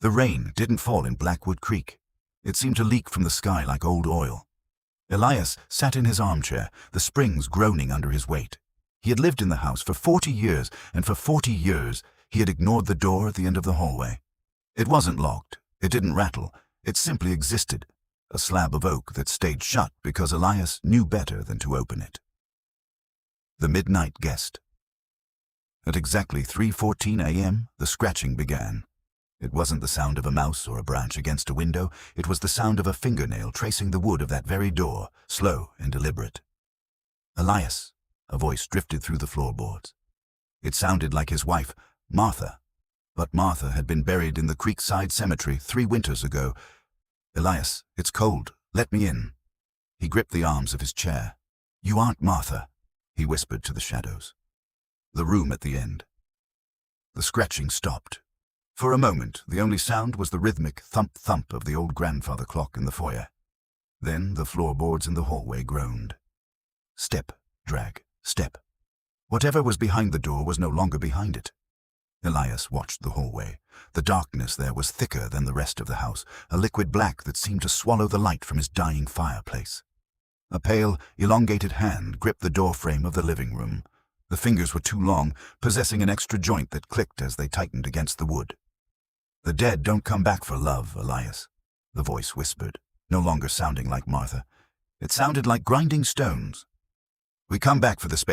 The rain didn't fall in Blackwood Creek. It seemed to leak from the sky like old oil. Elias sat in his armchair, the springs groaning under his weight. He had lived in the house for 40 years, and for 40 years he had ignored the door at the end of the hallway. It wasn't locked. It didn't rattle. It simply existed, a slab of oak that stayed shut because Elias knew better than to open it. The midnight guest. At exactly 3:14 a.m., the scratching began. It wasn't the sound of a mouse or a branch against a window. It was the sound of a fingernail tracing the wood of that very door, slow and deliberate. "Elias," a voice drifted through the floorboards. It sounded like his wife, Martha. But Martha had been buried in the Creekside Cemetery 3 winters ago. "Elias, it's cold. Let me in." He gripped the arms of his chair. "You aren't Martha," he whispered to the shadows. The room at the end. The scratching stopped. For a moment, the only sound was the rhythmic thump-thump of the old grandfather clock in the foyer. Then the floorboards in the hallway groaned. Step, drag, step. Whatever was behind the door was no longer behind it. Elias watched the hallway. The darkness there was thicker than the rest of the house, a liquid black that seemed to swallow the light from his dying fireplace. A pale, elongated hand gripped the doorframe of the living room. The fingers were too long, possessing an extra joint that clicked as they tightened against the wood. "The dead don't come back for love, Elias," the voice whispered, no longer sounding like Martha. It sounded like grinding stones. "We come back for the space."